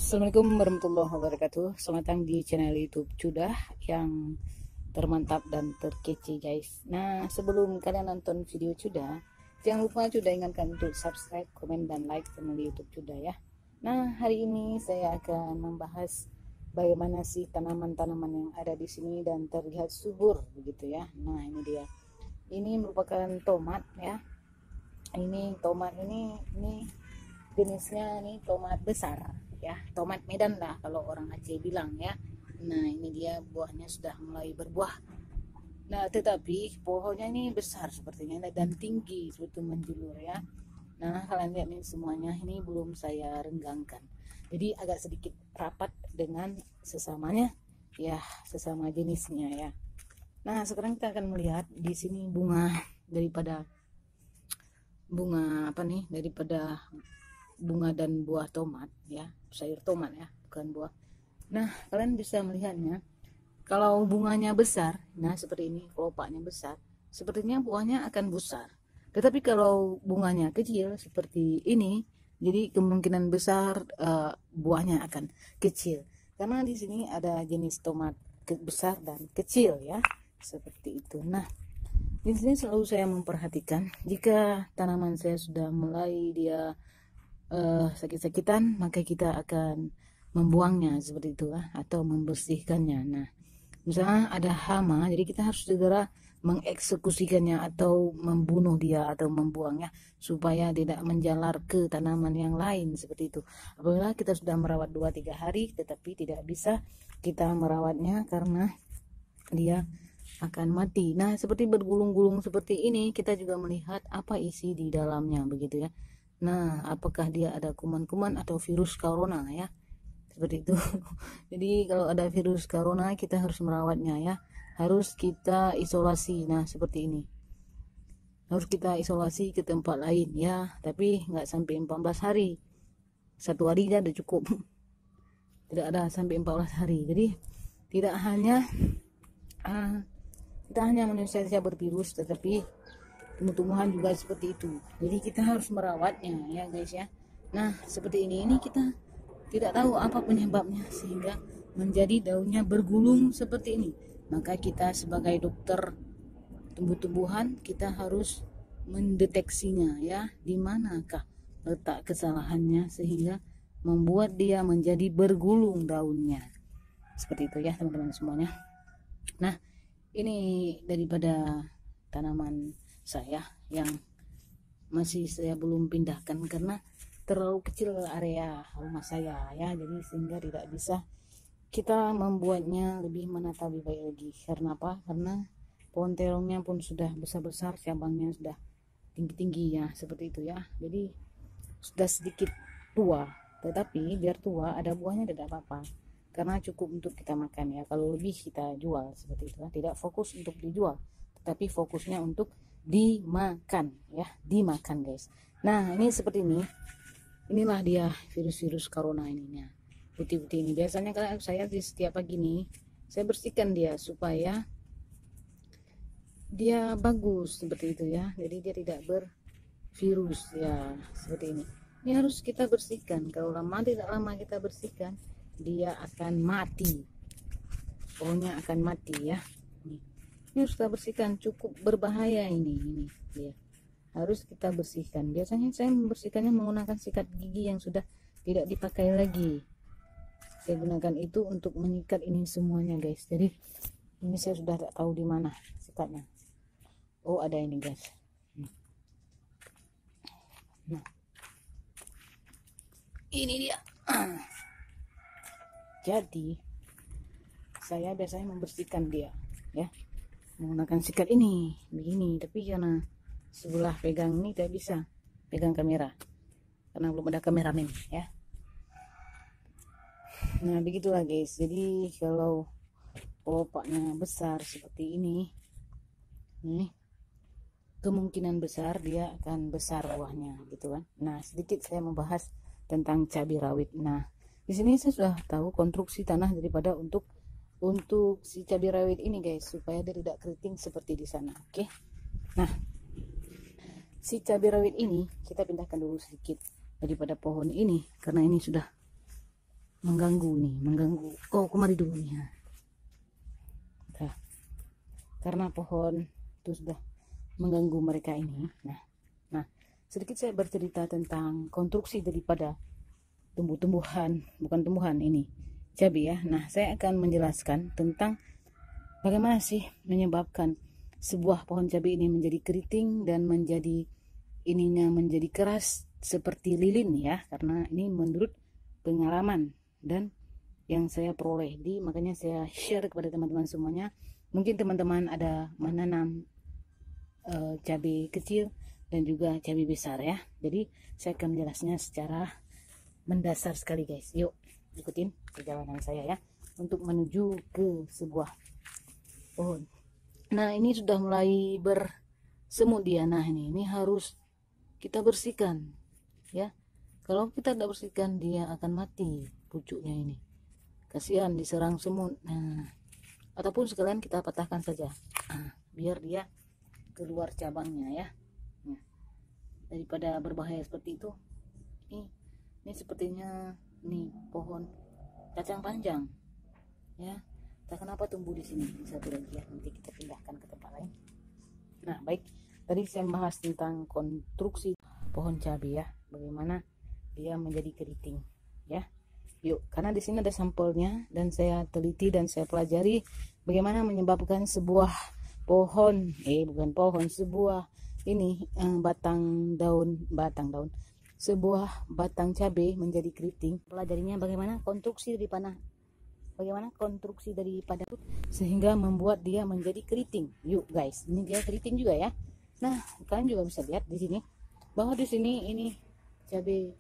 Assalamualaikum warahmatullahi wabarakatuh. Selamat datang di channel YouTube Cudah yang termantap dan terkece, guys. Nah, sebelum kalian nonton video Cudah, jangan lupa Cudah ingatkan untuk subscribe, komen, dan like channel YouTube Cudah ya. Nah, hari ini saya akan membahas bagaimana sih tanaman-tanaman yang ada di sini dan terlihat subur begitu ya. Nah, ini dia. Ini merupakan tomat ya. Ini tomat ini jenisnya nih tomat besar ya, tomat Medan lah kalau orang Aceh bilang ya. Nah, ini dia buahnya sudah mulai berbuah. Nah, tetapi pohonnya ini besar sepertinya dan tinggi seperti menjulur ya. Nah, kalian lihat nih semuanya ini belum saya renggangkan. Jadi agak sedikit rapat dengan sesamanya ya, sesama jenisnya ya. Nah, sekarang kita akan melihat di sini bunga daripada bunga dan buah tomat ya, sayur tomat ya, bukan buah. Nah, kalian bisa melihatnya kalau bunganya besar, nah seperti ini, kelopaknya besar, sepertinya buahnya akan besar. Tetapi kalau bunganya kecil seperti ini, jadi kemungkinan besar buahnya akan kecil, karena di sini ada jenis tomat besar dan kecil ya, seperti itu. Nah, di sini selalu saya memperhatikan jika tanaman saya sudah mulai dia sakit-sakitan, maka kita akan membuangnya seperti itu atau membersihkannya. Nah, misalnya ada hama, jadi kita harus segera mengeksekusikannya atau membunuh dia atau membuangnya supaya tidak menjalar ke tanaman yang lain seperti itu. Apabila kita sudah merawat 2-3 hari tetapi tidak bisa kita merawatnya karena dia akan mati. Nah, seperti bergulung-gulung seperti ini, kita juga melihat apa isi di dalamnya begitu ya. Nah, apakah dia ada kuman-kuman atau virus corona ya, seperti itu. Jadi kalau ada virus corona kita harus merawatnya ya, harus kita isolasi. Nah, seperti ini harus kita isolasi ke tempat lain ya, tapi nggak sampai 14 hari, 1 hari aja udah cukup. Tidak ada sampai 14 hari. Jadi tidak hanya manusia saja bervirus, tetapi tumbuh-tumbuhan juga seperti itu. Jadi kita harus merawatnya ya guys ya. Nah, seperti ini kita tidak tahu apa penyebabnya sehingga menjadi daunnya bergulung seperti ini. Maka kita sebagai dokter tumbuh-tumbuhan kita harus mendeteksinya ya, di manakah letak kesalahannya sehingga membuat dia menjadi bergulung daunnya. Seperti itu ya teman-teman semuanya. Nah, ini daripada tanaman saya yang masih saya belum pindahkan karena terlalu kecil area rumah saya ya, jadi sehingga tidak bisa kita membuatnya lebih menata lebih baik lagi. Karena apa? Karena pohon terongnya pun sudah besar-besar, cabangnya sudah tinggi-tinggi ya, seperti itu ya. Jadi sudah sedikit tua, tetapi biar tua ada buahnya tidak apa-apa karena cukup untuk kita makan ya. Kalau lebih kita jual seperti itu ya. Tidak fokus untuk dijual, tetapi fokusnya untuk dimakan ya, dimakan guys. Nah, ini seperti ini, inilah dia virus-virus corona ininya, putih-putih ini. Biasanya kalau saya di setiap pagi nih saya bersihkan dia supaya dia bagus seperti itu ya, jadi dia tidak bervirus ya, seperti ini. Ini harus kita bersihkan, kalau tidak lama kita bersihkan dia akan mati, pohonnya akan mati ya. Ini harus kita bersihkan, cukup berbahaya ini dia, harus kita bersihkan. Biasanya saya membersihkannya menggunakan sikat gigi yang sudah tidak dipakai lagi. Saya gunakan itu untuk menyikat ini semuanya guys. Jadi ini saya sudah tak tahu di mana sikatnya. Oh, ada ini guys. Nah, ini dia. Jadi saya biasanya membersihkan dia ya menggunakan sikat ini begini, tapi karena sebelah pegang ini tidak bisa pegang kamera karena belum ada kameramen ya. Nah, begitulah guys. Jadi kalau kelopaknya besar seperti ini nih, kemungkinan besar dia akan besar buahnya gitu kan. Nah, sedikit saya membahas tentang cabai rawit. Nah, di sini saya sudah tahu konstruksi tanah daripada untuk si cabai rawit ini guys, supaya dia tidak keriting seperti di sana. Oke. Nah, si cabai rawit ini kita pindahkan dulu sedikit daripada pohon ini karena ini sudah mengganggu nih, mengganggu. Oh, kemari dulu nih ya. Nah, karena pohon itu sudah mengganggu mereka ini. Nah, sedikit saya bercerita tentang konstruksi daripada tumbuh-tumbuhan, bukan tumbuhan ini, cabai ya. Nah, saya akan menjelaskan tentang bagaimana sih menyebabkan sebuah pohon cabai ini menjadi keriting dan menjadi keras seperti lilin ya, karena ini menurut pengalaman dan yang saya peroleh. Makanya saya share kepada teman-teman semuanya. Mungkin teman-teman ada menanam cabai kecil dan juga cabai besar ya. Jadi saya akan menjelasnya secara mendasar sekali guys. Yuk ikutin perjalanan saya ya untuk menuju ke sebuah pohon. Nah, ini sudah mulai bersemut dia. Nah, ini harus kita bersihkan ya. Kalau kita tidak bersihkan, dia akan mati pucuknya ini. Kasihan diserang semut. Nah, ataupun sekalian kita patahkan saja. Biar dia keluar cabangnya ya. Nah, daripada berbahaya seperti itu. Ini sepertinya nih pohon kacang panjang ya. Tak kenapa tumbuh di sini. Satu lagi ya, nanti kita pindahkan ke tempat lain. Nah, baik, tadi saya bahas tentang konstruksi pohon cabai ya, bagaimana dia menjadi keriting ya. Yuk, karena di sini ada sampelnya dan saya teliti dan saya pelajari bagaimana menyebabkan sebuah pohon, sebuah batang daun, sebuah batang cabai menjadi keriting. Pelajarinya bagaimana konstruksi daripada sehingga membuat dia menjadi keriting. Yuk guys, ini dia keriting juga ya. Nah, kalian juga bisa lihat di sini bahwa di sini ini cabai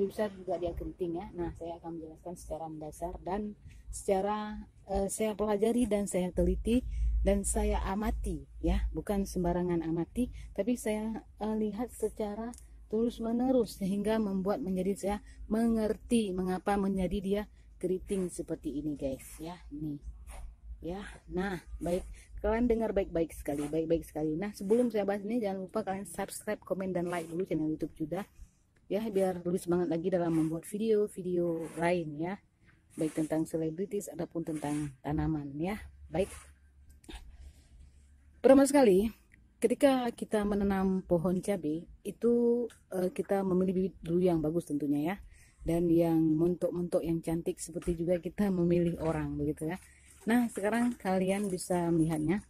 besar juga dia keriting ya. Nah, saya akan menjelaskan secara mendasar dan secara saya pelajari dan saya teliti dan saya amati ya, bukan sembarangan amati, tapi saya lihat secara terus menerus sehingga membuat menjadi saya mengerti mengapa menjadi dia keriting seperti ini guys ya. Ini ya. Nah, baik, kalian dengar baik-baik sekali. Nah, sebelum saya bahas ini, jangan lupa kalian subscribe, komen, dan like dulu channel YouTube juga ya, biar lebih semangat lagi dalam membuat video-video lain ya, baik tentang selebritis ataupun tentang tanaman ya. Baik, pertama sekali ketika kita menanam pohon cabai itu kita memilih bibit dulu yang bagus tentunya ya, dan yang montok-montok yang cantik, seperti juga kita memilih orang begitu ya. Nah, sekarang kalian bisa melihatnya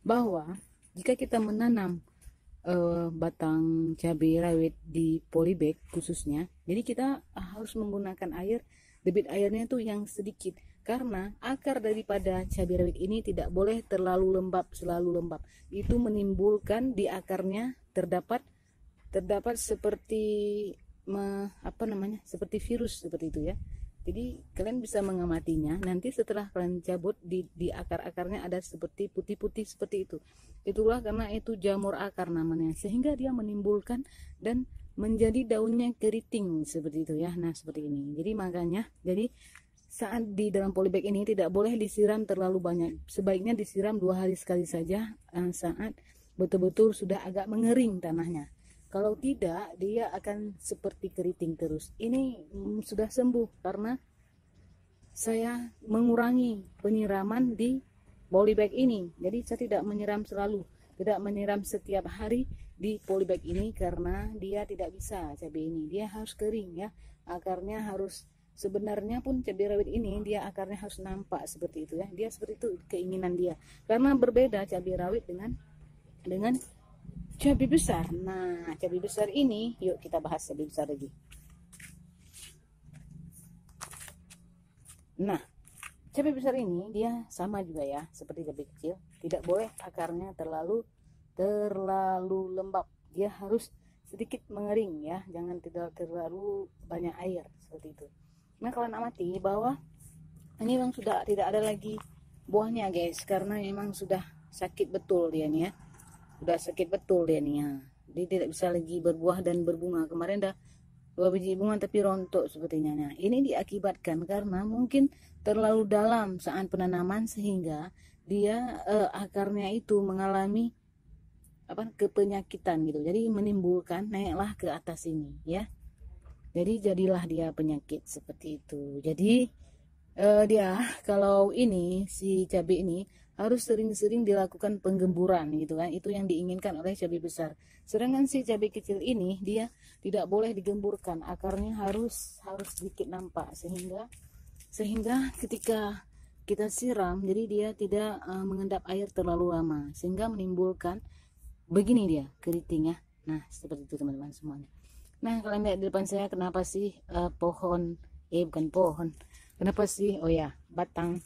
bahwa jika kita menanam batang cabai rawit di polybag khususnya, jadi kita harus menggunakan air, debit airnya tuh yang sedikit, karena akar daripada cabai rawit ini tidak boleh terlalu lembab, itu menimbulkan di akarnya terdapat seperti seperti virus seperti itu ya. Jadi kalian bisa mengamatinya, nanti setelah kalian cabut di akar-akarnya ada seperti putih-putih seperti itu. Itulah karena itu jamur akar namanya, sehingga dia menimbulkan dan menjadi daunnya keriting seperti itu ya. Nah, seperti ini. Jadi makanya saat di dalam polybag ini tidak boleh disiram terlalu banyak. Sebaiknya disiram 2 hari sekali saja saat betul-betul sudah agak mengering tanahnya. Kalau tidak, dia akan seperti keriting terus. Ini sudah sembuh karena saya mengurangi penyiraman di polybag ini. Jadi saya tidak menyiram setiap hari di polybag ini, karena dia tidak bisa cabai ini. Dia harus kering ya. Akarnya harus, sebenarnya pun cabai rawit ini dia akarnya harus nampak seperti itu ya. Dia seperti itu keinginan dia. Karena berbeda cabai rawit dengan cabai besar. Nah, cabai besar ini, yuk kita bahas cabai besar lagi. Nah, cabai besar ini dia sama juga ya seperti cabai kecil, tidak boleh akarnya terlalu lembab. Dia harus sedikit mengering ya, jangan tidak terlalu banyak air seperti itu. Nah, kalian amati bahwa ini memang sudah tidak ada lagi buahnya guys, karena memang sudah sakit betul dia nih ya. Udah sakit betul dia nih ya. Dia tidak bisa lagi berbuah dan berbunga. Kemarin dah 2 biji bunga tapi rontok sepertinya. Nah, ini diakibatkan karena mungkin terlalu dalam saat penanaman sehingga dia akarnya itu mengalami kepenyakitan gitu. Jadi menimbulkan naiklah ke atas ini ya. Jadi jadilah dia penyakit seperti itu. Jadi dia kalau ini si cabai ini harus sering-sering dilakukan penggemburan gitu kan, itu yang diinginkan oleh cabai besar. Sedangkan si cabai kecil ini dia tidak boleh digemburkan, akarnya harus sedikit nampak, sehingga ketika kita siram jadi dia tidak mengendap air terlalu lama, sehingga menimbulkan begini dia keriting ya. Nah seperti itu teman-teman semuanya. Nah kalian lihat di depan saya, kenapa sih bukan pohon, kenapa sih, oh ya, batang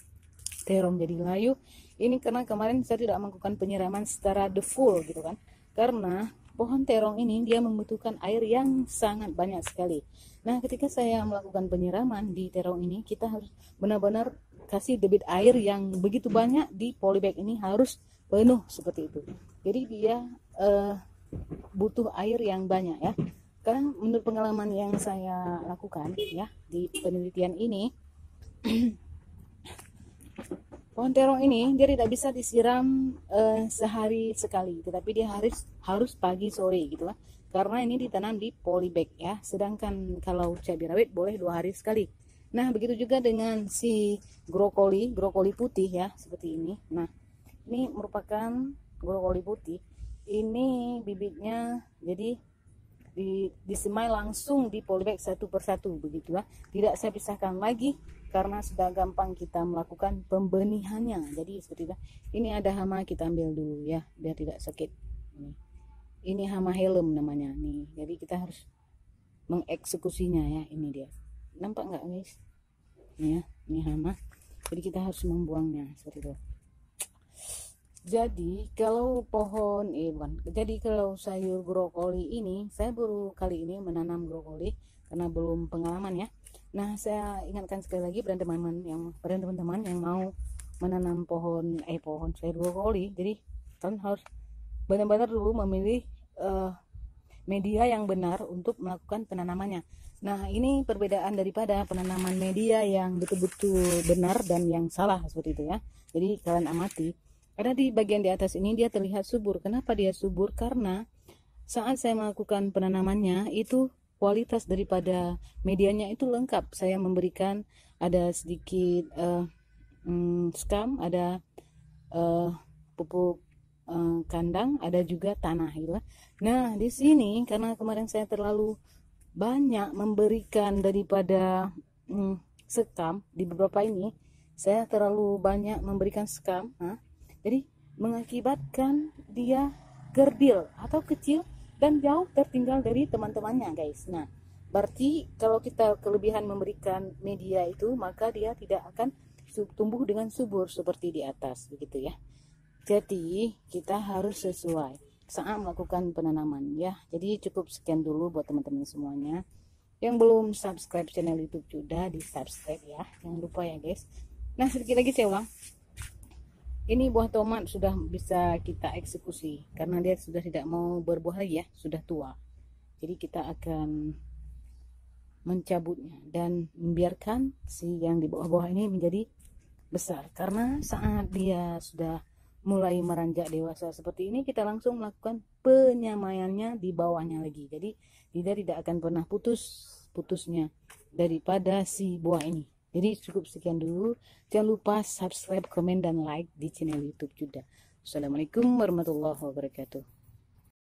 terong jadi layu? Ini karena kemarin saya tidak melakukan penyiraman secara the full gitu kan, karena pohon terong ini dia membutuhkan air yang sangat banyak sekali. Nah ketika saya melakukan penyiraman di terong ini, kita harus benar-benar kasih debit air yang begitu banyak di polybag ini, harus penuh seperti itu. Jadi dia butuh air yang banyak ya, karena menurut pengalaman yang saya lakukan ya di penelitian ini, pohon terong ini dia tidak bisa disiram sehari sekali, tetapi dia harus pagi sore gitu kan, karena ini ditanam di polybag ya. Sedangkan kalau cabai rawit boleh 2 hari sekali. Nah begitu juga dengan si brokoli putih ya, seperti ini. Nah ini merupakan brokoli putih, ini bibitnya jadi disemai langsung di polybag satu persatu begitu ya, tidak saya pisahkan lagi karena sudah gampang kita melakukan pembenihannya. Jadi seperti itu. Ini ada hama, kita ambil dulu ya biar tidak sakit. Ini hama helm namanya nih, jadi kita harus mengeksekusinya ya. Ini dia, nampak nggak guys? Ini ya, ini hama, jadi kita harus membuangnya seperti itu. Jadi kalau jadi kalau sayur brokoli ini, saya baru kali ini menanam brokoli karena belum pengalaman ya. Nah saya ingatkan sekali lagi pada teman-teman yang mau menanam pohon sayur brokoli, jadi kalian harus benar-benar dulu memilih media yang benar untuk melakukan penanamannya. Nah ini perbedaan daripada penanaman media yang betul-betul benar dan yang salah seperti itu ya. Jadi kalian amati, karena di bagian di atas ini dia terlihat subur. Kenapa dia subur? Karena saat saya melakukan penanamannya itu kualitas daripada medianya itu lengkap. Saya memberikan ada sedikit skam, ada pupuk kandang, ada juga tanah gitu. Nah di sini karena kemarin saya terlalu banyak memberikan daripada sekam, di beberapa ini saya terlalu banyak memberikan skam. Jadi mengakibatkan dia kerdil atau kecil dan jauh tertinggal dari teman-temannya guys. Nah berarti kalau kita kelebihan memberikan media itu, maka dia tidak akan tumbuh dengan subur seperti di atas begitu ya. Jadi kita harus sesuai saat melakukan penanaman ya. Jadi cukup sekian dulu buat teman-teman semuanya. Yang belum subscribe channel YouTube sudah di subscribe ya, jangan lupa ya guys. Nah sedikit lagi saya ulang, ini buah tomat sudah bisa kita eksekusi karena dia sudah tidak mau berbuah lagi ya, sudah tua. Jadi kita akan mencabutnya dan membiarkan si yang di bawah-bawah ini menjadi besar, karena saat dia sudah mulai meranjak dewasa seperti ini, kita langsung melakukan penyamaiannya di bawahnya lagi. Jadi dia tidak akan pernah putusnya daripada si buah ini. Jadi cukup sekian dulu. Jangan lupa subscribe, komen, dan like di channel YouTube juga. Assalamualaikum warahmatullahi wabarakatuh.